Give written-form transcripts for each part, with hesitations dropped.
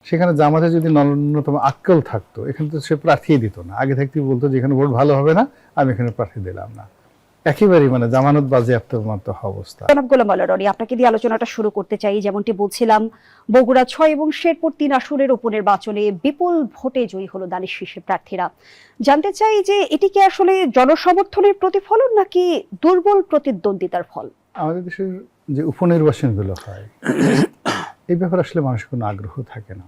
সেখানে জামাতে যদি ন্যূনতম আক্কেল থাকতো, এখানে তো সে প্রার্থী দিত না। আগে থাকতেই বলতো যে এখানে ভোট ভালো হবে না, আমি এখানে প্রার্থী দিলাম না। একেবারেই জামানত বাজেয়াপ্ত মতো অবস্থা। জনাব গোলাম মাওলা রনি, আপনাকে দিয়ে আলোচনাটা শুরু করতে চাই। যেমনটি বলছিলাম, বগুড়া 6 এবং শেরপুর 3 আসনের উপনির্বাচনে বিপুল ভোটে জয়ী হলো দানিশ শীর্ষে প্রার্থীরা। জানতে চাই যে এটি কি আসলে জনসমর্থনের প্রতিফলন নাকি দুর্বল প্রতিদ্বন্দ্বিতার ফল? আমাদের দেশের যে উপনির্বাচনগুলো হয় এই ব্যাপারে আসলে মানুষের কোনো আগ্রহ থাকে না।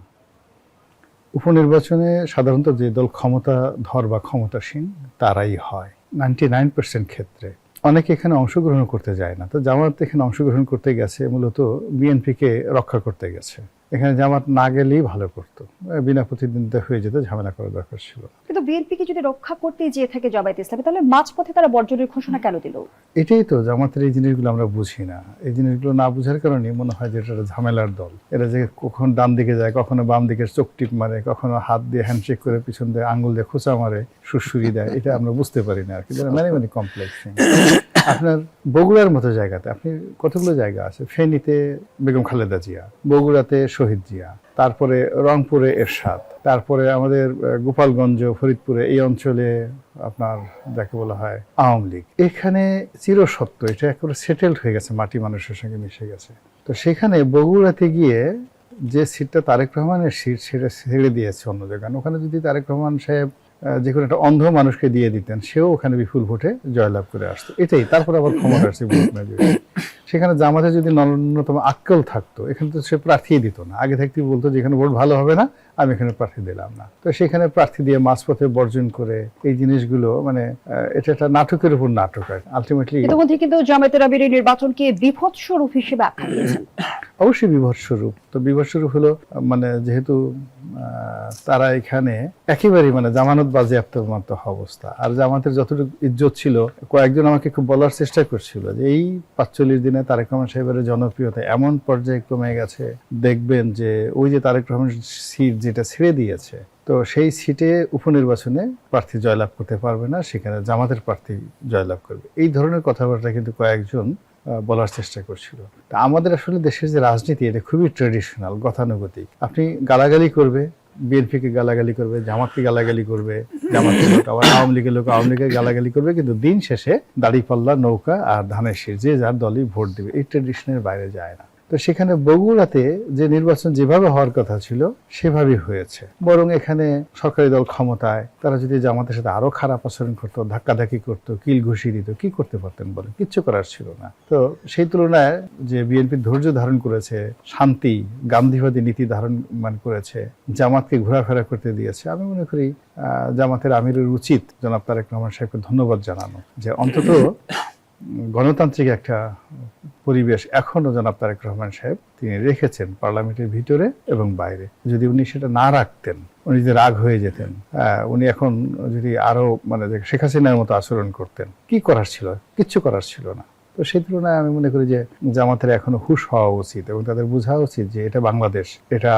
উপনির্বাচনে সাধারণত যে দল ক্ষমতাধর বা ক্ষমতাসীন তারাই হয় 99% ক্ষেত্রে। অনেকে এখানে অংশগ্রহণ করতে যায় না। তো জামাত এখানে অংশগ্রহণ করতে গেছে মূলত বিএনপিকে রক্ষা করতে গেছে। এখানে জামাত না গেলেই ভালো করতো, বিনা প্রতিদ্বন্দ্বিতা হয়ে যেত, ঝামেলা করার দরকার ছিল। কিন্তু বিএনপিকে যদি রক্ষা করতে যেয়ে থাকে জামায়াতে ইসলামী, তাহলে মাঝপথে তারা বর্জনের ঘোষণা কেন দিল? এটাই তো জামাতের এই জিনিসগুলো আমরা বুঝি না। এই জিনিসগুলো না বুঝার কারণে মনে হয় যে এটা ঝামেলার দল। এরা যে কখন ডান দিকে যায়, কখনো বাম দিকে চোখ টিপ মারে, কখনো হাত দিয়ে হ্যান্ডশেক করে পিছন দিয়ে আঙ্গুল দিয়ে খোঁচা মারে, সুরসুরি দেয়, এটা আমরা বুঝতে পারি না আর কি। মানে কমপ্লেক্স। আপনার বগুড়ার মতো জায়গাতে আপনি কতগুলো জায়গা আছে, ফেনীতে বেগম খালেদা জিয়া, বগুড়াতে শহীদ জিয়া, তারপরে রংপুরে এরশাদ, তারপরে আমাদের গোপালগঞ্জ ফরিদপুরে এই অঞ্চলে আপনার যাকে বলা হয় আওয়ামী লীগ। এখানে চিরসত্য, এটা একেবারে সেটেলড হয়ে গেছে, মাটি মানুষের সঙ্গে মিশে গেছে। তো সেখানে বগুড়াতে গিয়ে যে সিটটা তারেক রহমানের সিট, সেটা ছেড়ে দিয়েছে অন্য জায়গায়। ওখানে যদি তারেক রহমান সাহেব যে কোনো একটা অন্ধ মানুষকে দিয়ে দিতেন, সেও ওখানে বিপুল ভোটে জয়লাভ করে আসতো। এটাই তারপর আবার ক্ষমতা আসছে ভোট না দিয়ে। সেখানে জামাতে যদি ন্যূনতম আক্কেল থাকতো, এখানে তো সে প্রার্থী দিত না। আগে থাকতেই বলতো যে এখানে ভোট ভালো হবে না, আমি এখানে প্রার্থী দিলাম না। তো সেখানে প্রার্থী দিয়ে মাঝপথে বর্জন করে এই জিনিসগুলো এটা একটা নাটকের উপর নাটক। আলটিমেটলি ইতিমধ্যে কিন্তু জামায়াতের আমির এই নির্বাচনকে বিভৎস রূপ হিসেবে আখ্যা দিয়েছেন। অবশ্যই বিভৎস রূপ। তো বিভৎস রূপ হলো যেহেতু তারা এখানে একেবারেই জামানত বাজেয়াপ্ত মতো অবস্থা। আর জামাতের যতটুকু ইজ্জত ছিল, কয়েকজন আমাকে খুব বলার চেষ্টা করছিল যে এই 45 দিনে তারেক রহমান সাহেবের জনপ্রিয়তা এমন পর্যায়ে কমে গেছে, দেখবেন যে ওই যে তারেক রহমান সিট যেটা ছেড়ে দিয়েছে, তো সেই সিটে উপনির্বাচনে প্রার্থী জয়লাভ করতে পারবে না, সেখানে জামাতের প্রার্থী জয়লাভ করবে। এই ধরনের কথাবার্তা কিন্তু কয়েকজন বলার চেষ্টা করছিল। তা আমাদের আসলে দেশের যে রাজনীতি, এটা খুবই ট্রেডিশনাল, গতানুগতিক। আপনি গালাগালি করবে, বিএনপিকে গালাগালি করবে, জামাতকে গালাগালি করবে, জামাতের লোক আবার আওয়ামী লীগের লোক আওয়ামী লীগের গালাগালি করবে, কিন্তু দিন শেষে দাড়িপাল্লা, নৌকা আর ধানের শীষ, যে যার দলই ভোট দিবে। এই ট্রেডিশনের বাইরে যায় না। তো সেখানে বগুড়াতে যে নির্বাচন যেভাবে হওয়ার কথা ছিল সেভাবেই হয়েছে। বরং এখানে সরকারি দল ক্ষমতায়, তারা যদি জামাতের সাথে আরো খারাপ আচরণ করতো, ধাক্কাধাক্কি করতো, কিল ঘুষি দিত, কি করতে পারতেন বলেন? কিচ্ছু করার ছিল না। তো সেই তুলনায় যে বিএনপি ধৈর্য ধারণ করেছে, শান্তি গান্ধীবাদী নীতি ধারণ করেছে, জামাতকে ঘোরাফেরা করতে দিয়েছে, আমি মনে করি জামাতের আমিরের উচিত জনাব তারেক রহমান সাহেবকে ধন্যবাদ জানানো, যে অন্তত গণতান্ত্রিক একটা পরিবেশ এখনো জনাব তারেক রহমান সাহেব তিনি রেখেছেন পার্লামেন্টের ভিতরে এবং বাইরে। যদি উনি সেটা না রাখতেন, উনি যদি রাগ হয়ে যেতেন, উনি এখন যদি আরো শেখ হাসিনার মতো আচরণ করতেন, কি করার ছিল? কিচ্ছু করার ছিল না। তো সেই তুলনায় আমি মনে করি যে জামাতের এখনো হুঁশ হওয়া উচিত এবং তাদের বোঝা উচিত যে এটা বাংলাদেশ, এটা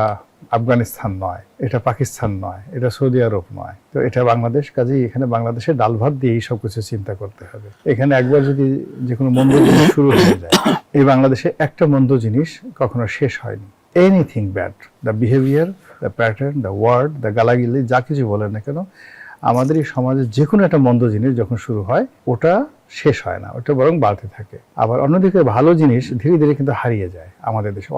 আফগানিস্তান নয়, এটা পাকিস্তান নয়, এটা সৌদি আরব নয়। তো এটা বাংলাদেশ, কাজেই এখানে বাংলাদেশের ডাল ভাত দিয়েই সবকিছু চিন্তা করতে হবে। এখানে একবার যদি যে কোনো মন্দ জিনিস শুরু হয়ে যায়, এই বাংলাদেশে একটা মন্দ জিনিস কখনো শেষ হয়নি। Anything bad, the behaviour, the pattern, the word, the গালাগিলি, যা কিছু বলেন না কেন, আমাদের এই সমাজে যে কোনো একটা মন্দ জিনিস যখন শুরু হয়, ওটা শেষ হয় না, ওটা বরং বাড়তে থাকে। আবার অন্যদিকে ভালো জিনিস ধীরে ধীরে কিন্তু হারিয়ে যায়। আমাদের দেশে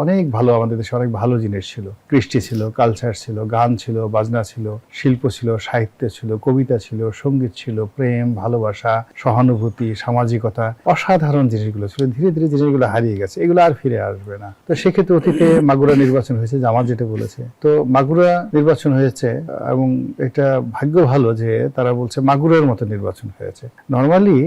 আমাদের দেশে অনেক ভালো জিনিস ছিল, কৃষ্টি ছিল, কালচার ছিল, গান ছিল, বাজনা ছিল, শিল্প ছিল, সাহিত্য ছিল, কবিতা ছিল, সঙ্গীত ছিল, প্রেম, ভালোবাসা, সহানুভূতি, সামাজিকতা, অসাধারণ জিনিসগুলো ছিল। ধীরে ধীরে জিনিসগুলো হারিয়ে গেছে, এগুলো আর ফিরে আসবে না। তো সেক্ষেত্রে অতীতে মাগুরা নির্বাচন হয়েছে, জামাত যেটা বলেছে, তো মাগুরা নির্বাচন হয়েছে এবং এটা ভাগ্য ভালো যে তারা বলছে মাগুরার মতো নির্বাচন হয়েছে। নর্মালি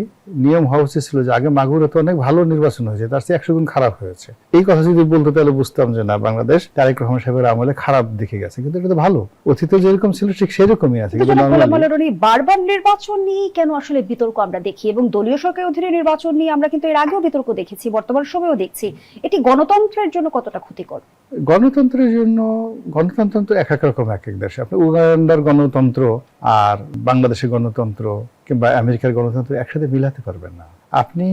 নিয়ম হওয়া উচিত ছিল যে আগে মাগুরা তো অনেক ভালো নির্বাচন হয়েছে, তার চেয়ে 100 গুণ খারাপ হয়েছে। এই কথা যদি বলতো তাহলে বুঝতাম যে না, বাংলাদেশ তারেক রহমান সাহেবের আমলে খারাপ দিকে গেছে, কিন্তু এটা তো ভালো। অতীতে যেরকম ছিল ঠিক সেরকমই আছে। বারবার নির্বাচন নিয়ে কেন আসলে বিতর্ক আমরা দেখি, এবং দলীয় সরকারের অধীনে নির্বাচন নিয়ে আমরা কিন্তু এর আগেও বিতর্ক দেখেছি, বর্তমান সময়েও দেখছি। এটি গণতন্ত্রের জন্য কতটা ক্ষতিকর? গণতন্ত্রের জন্য, গণতন্ত্র তো এক এক রকম এক এক দেশে। আপনি উগান্ডার গণতন্ত্র আর বাংলাদেশের গণতন্ত্র কিংবা আমেরিকার গণতন্ত্র একসাথে মিলাতে পারবেন না। আপনি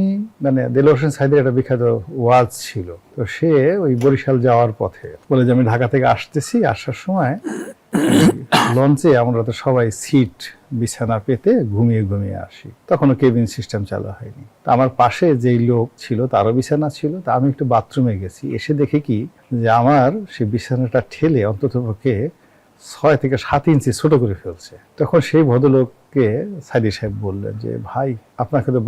মানে দেলোয়ার হোসেন সাঈদীর একটা বিখ্যাত ওয়াজ ছিল, তো সে ওই বরিশাল যাওয়ার পথে বলে যে আমি ঢাকা থেকে আসতেছি, আসার সময় লঞ্চে আমরা তো সবাই সিট বিছানা পেতে ঘুমিয়ে ঘুমিয়ে আসি, তখনও কেবিন সিস্টেম চালু হয়নি। তো আমার পাশে যেই লোক ছিল তারও বিছানা ছিল, তা আমি একটু বাথরুমে গেছি, এসে দেখে কি যে আমার সেই বিছানাটা ঠেলে অন্ততপক্ষে 6 থেকে 7 ইঞ্চি ছোট করে ফেলছে। তখন সেই ভদ্রলোককে সাইদি সাহেব বললেন যে ভাই আপনাকে তো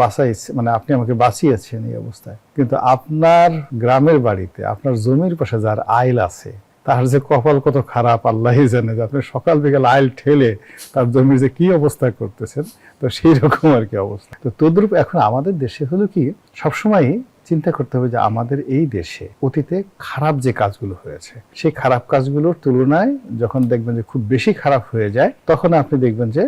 মানে আপনি আমাকে বাঁচিয়েছেন এই অবস্থায়, কিন্তু আপনার গ্রামের বাড়িতে আপনার জমির পাশে যার আইল আছে তার যে কপাল কত খারাপ আল্লাহই জানে, যে আপনি সকাল বিকাল আইল ঠেলে তার জমির যে কি অবস্থা করতেছেন, তো সেই রকম আর কি অবস্থা। তো তদ্রূপ এখন আমাদের দেশে হলো কি সবসময় চিন্তা করতে হবে যে আমাদের এই দেশে অতীতে খারাপ যে কাজগুলো হয়েছে সেই খারাপ কাজগুলোর তুলনায় যখন দেখবেন যে খুব বেশি খারাপ হয়ে যায়, তখন আপনি দেখবেন যে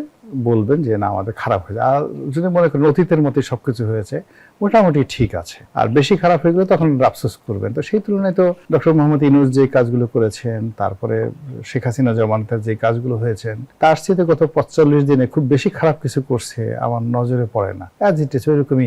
বলবেন যে না আমাদের খারাপ হয়ে যায়। আর যদি মনে করেন অতীতের মতোই সবকিছু হয়েছে মোটামুটি ঠিক আছে, আর বেশি খারাপ হয়ে গেলে তখন আফসোস করবেন। তো সেই তুলনায় তো ডক্টর মোহাম্মদ ইউনূস যে কাজগুলো করেছেন, তারপরে শেখ হাসিনা জমানাতে যে কাজগুলো হয়েছেন, তার চেয়ে গত 45 দিনে খুব বেশি খারাপ কিছু করছে আমার নজরে পড়ে না। অ্যাজ ইট ইজ ওইরকমই